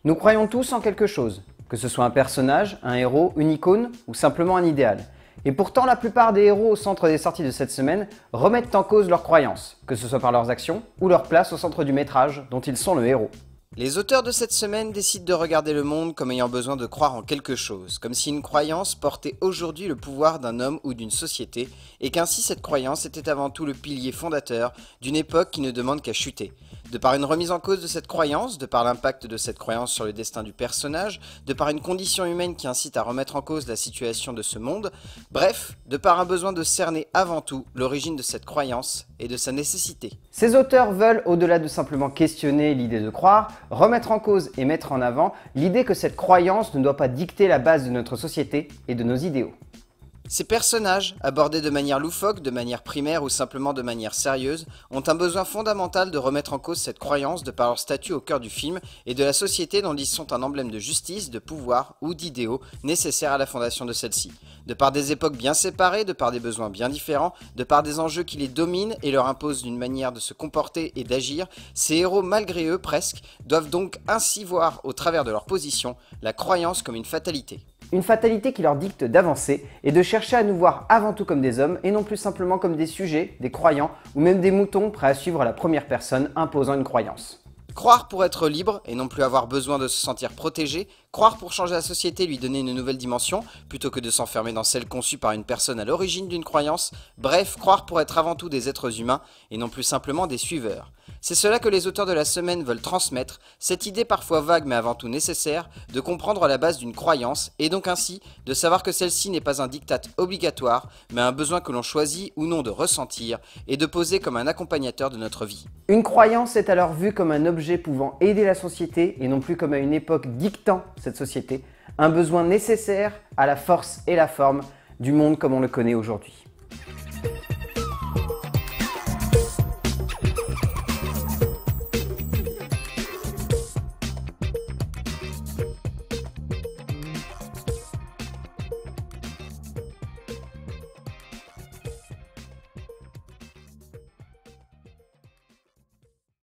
Nous croyons tous en quelque chose, que ce soit un personnage, un héros, une icône ou simplement un idéal. Et pourtant, la plupart des héros au centre des sorties de cette semaine remettent en cause leurs croyances, que ce soit par leurs actions ou leur place au centre du métrage dont ils sont le héros. Les auteurs de cette semaine décident de regarder le monde comme ayant besoin de croire en quelque chose, comme si une croyance portait aujourd'hui le pouvoir d'un homme ou d'une société, et qu'ainsi cette croyance était avant tout le pilier fondateur d'une époque qui ne demande qu'à chuter. De par une remise en cause de cette croyance, de par l'impact de cette croyance sur le destin du personnage, de par une condition humaine qui incite à remettre en cause la situation de ce monde, bref, de par un besoin de cerner avant tout l'origine de cette croyance et de sa nécessité. Ces auteurs veulent, au-delà de simplement questionner l'idée de croire, remettre en cause et mettre en avant l'idée que cette croyance ne doit pas dicter la base de notre société et de nos idéaux. Ces personnages, abordés de manière loufoque, de manière primaire ou simplement de manière sérieuse, ont un besoin fondamental de remettre en cause cette croyance de par leur statut au cœur du film et de la société dont ils sont un emblème de justice, de pouvoir ou d'idéaux nécessaires à la fondation de celle-ci. De par des époques bien séparées, de par des besoins bien différents, de par des enjeux qui les dominent et leur imposent une manière de se comporter et d'agir, ces héros, malgré eux presque, doivent donc ainsi voir, au travers de leur position, la croyance comme une fatalité. Une fatalité qui leur dicte d'avancer et de chercher à nous voir avant tout comme des hommes et non plus simplement comme des sujets, des croyants ou même des moutons prêts à suivre la première personne imposant une croyance. Croire pour être libre et non plus avoir besoin de se sentir protégé, croire pour changer la société et lui donner une nouvelle dimension, plutôt que de s'enfermer dans celle conçue par une personne à l'origine d'une croyance, bref, croire pour être avant tout des êtres humains et non plus simplement des suiveurs. C'est cela que les auteurs de la semaine veulent transmettre, cette idée parfois vague mais avant tout nécessaire, de comprendre la base d'une croyance et donc ainsi de savoir que celle-ci n'est pas un diktat obligatoire, mais un besoin que l'on choisit ou non de ressentir et de poser comme un accompagnateur de notre vie. Une croyance est alors vue comme un objet pouvant aider la société et non plus comme à une époque dictant cette société, un besoin nécessaire à la force et la forme du monde comme on le connaît aujourd'hui.